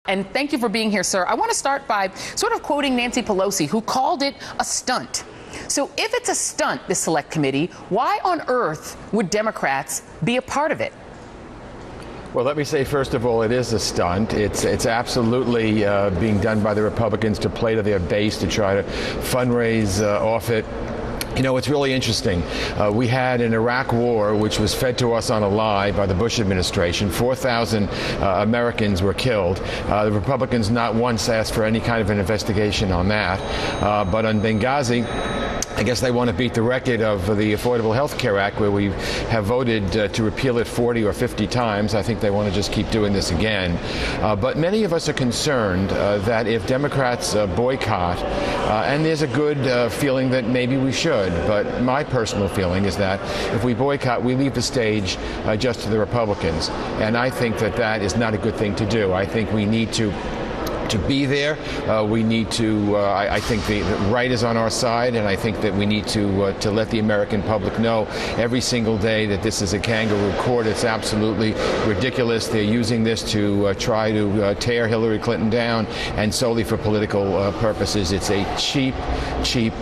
And thank you for being here, sir. I want to start by sort of quoting Nancy Pelosi, who called it a stunt. So if it's a stunt, this select committee, why on earth would Democrats be a part of it? Well, let me say, first of all, it is a stunt. It's absolutely being done by the Republicans to play to their base, to try to fundraise off it. You know, it's really interesting. We had an Iraq war, which was fed to us on a lie by the Bush administration. 4,000 Americans were killed. The Republicans not once asked for any kind of an investigation on that. But on Benghazi, I guess they want to beat the record of the Affordable Health Care Act, where we have voted to repeal it 40 or 50 times. I think they want to just keep doing this again. But many of us are concerned that if Democrats boycott, and there's a good feeling that maybe we should, but my personal feeling is that if we boycott, we leave the stage just to the Republicans. And I think that that is not a good thing to do. I think we need to be there. We need to, I think the right is on our side, and I think that we need to let the American public know every single day that this is a kangaroo court. It's absolutely ridiculous. They're using this to try to tear Hillary Clinton down, and solely for political purposes. It's a cheap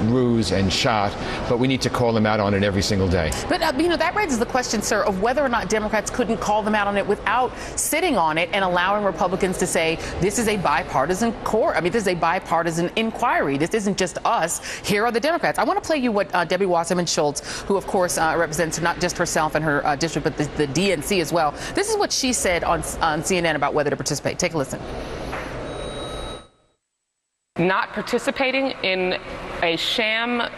ruse and shot, but we need to call them out on it every single day. But, you know, that raises the question, sir, of whether or not Democrats couldn't call them out on it without sitting on it and allowing Republicans to say, this is a bipartisan court. I mean, this is a bipartisan inquiry. This isn't just us. Here are the Democrats. I want to play you what Debbie Wasserman Schultz, who, of course, represents not just herself and her district, but the DNC as well. This is what she said on CNN about whether to participate. Take a listen. Not participating in a sham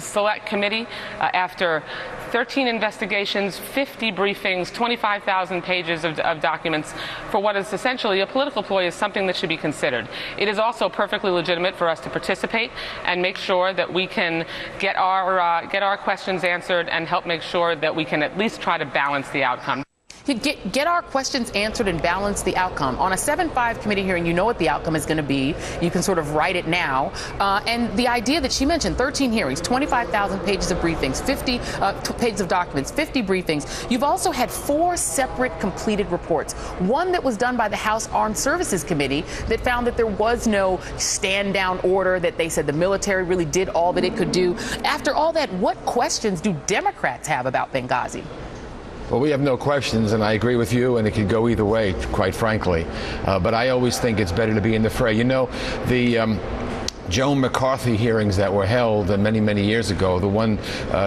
select committee after 13 investigations, 50 briefings, 25,000 pages of documents for what is essentially a political ploy is something that should be considered. It is also perfectly legitimate for us to participate and make sure that we can get our questions answered and help make sure that we can at least try to balance the outcome. Get our questions answered and balance the outcome. On a 7-5 committee hearing, you know what the outcome is going to be. You can sort of write it now. And the idea that she mentioned, 13 hearings, 25,000 pages of briefings, 50 pages of documents, 50 briefings. You've also had 4 separate completed reports. One that was done by the House Armed Services Committee that found that there was no stand-down order, that they said the military really did all that it could do. After all that, what questions do Democrats have about Benghazi? Well, we have no questions, and I agree with you, and it could go either way, quite frankly. But I always think it's better to be in the fray. You know, the Joan McCarthy hearings that were held many, many years ago, the one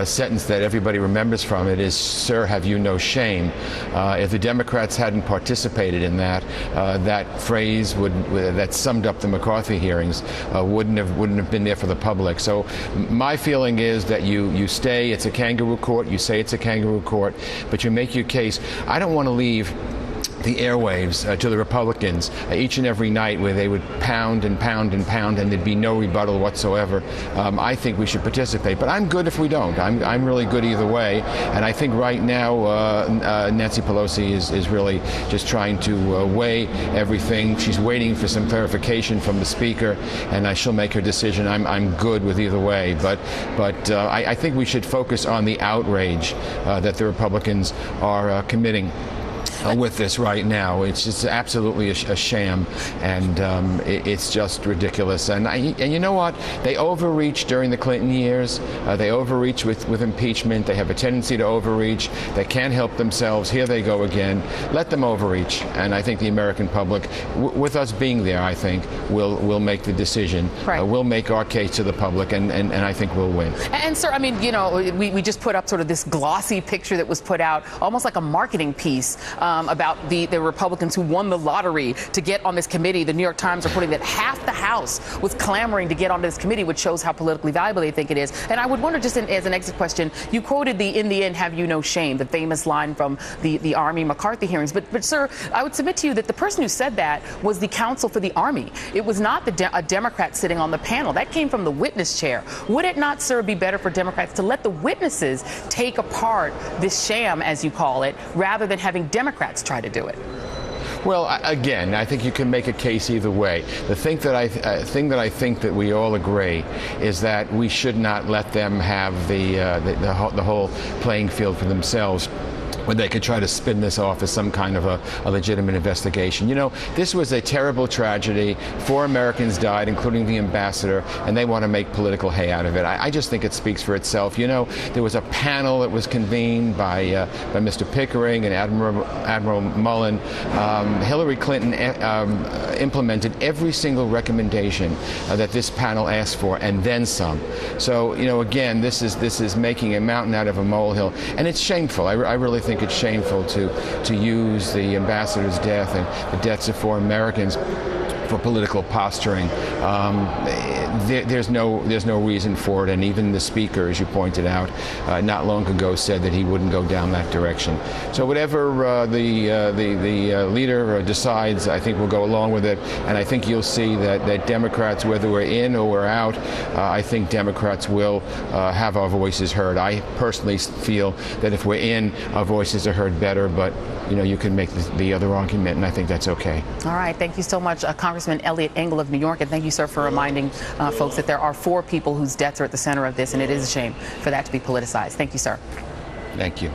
sentence that everybody remembers from it is, "Sir, have you no shame?" If the Democrats hadn't participated in that, that phrase that summed up the McCarthy hearings wouldn't have been there for the public. So my feeling is that you stay. It's a kangaroo court. You say it's a kangaroo court, but you make your case. I don't want to leave the airwaves to the Republicans each and every night where they would pound and pound and pound and there'd be no rebuttal whatsoever. I think we should participate, but I'm good if we don't. I'm really good either way, and I think right now Nancy Pelosi is really just trying to weigh everything. She's waiting for some clarification from the Speaker, and she'll make her decision. I'm good with either way, but I think we should focus on the outrage that the Republicans are committing with this right now. It's just absolutely a sham, and it's just ridiculous. And you know what? They overreached during the Clinton years. They overreach with impeachment. They have a tendency to overreach. They can't help themselves. Here they go again. Let them overreach. And I think the American public, with us being there, I think, will make the decision. Right. We'll make our case to the public, and I think we'll win. And, sir, I mean, you know, we just put up sort of this glossy picture that was put out, almost like a marketing piece, about the Republicans who won the lottery to get on this committee. The New York Times reporting that half the House was clamoring to get onto this committee, which shows how politically valuable they think it is. And I would wonder, just as an exit question, you quoted "in the end, have you no shame," the famous line from the Army McCarthy hearings. But sir, I would submit to you that the person who said that was the counsel for the Army. It was not a Democrat sitting on the panel. That came from the witness chair. Would it not, sir, be better for Democrats to let the witnesses take apart this sham, as you call it, rather than having Democrats try to do it? Well, again, I think you can make a case either way. The thing that I think that we all agree is that we should not let them have the whole playing field for themselves. when they could try to spin this off as some kind of a legitimate investigation. You know, this was a terrible tragedy. 4 Americans died, including the ambassador, and they want to make political hay out of it. I just think it speaks for itself. You know, there was a panel that was convened by Mr. Pickering and Admiral Mullen. Hillary Clinton implemented every single recommendation that this panel asked for, and then some. So, you know, again, this is making a mountain out of a molehill, and it's shameful. I really think it's shameful to use the ambassador's death and the deaths of 4 Americans for political posturing. There's no reason for it, and even the speaker, as you pointed out, not long ago said that he wouldn't go down that direction. So whatever the leader decides, I think we'll go along with it, and I think you'll see that Democrats, whether we're in or we're out, I think Democrats will have our voices heard. I personally feel that if we're in, our voices are heard better, but you know, you can make the other argument, and I think that's okay. All right, thank you so much, Congressman Elliot Engel of New York, and thank you, sir, for reminding folks that there are 4 people whose deaths are at the center of this, and it is a shame for that to be politicized. Thank you, sir. Thank you.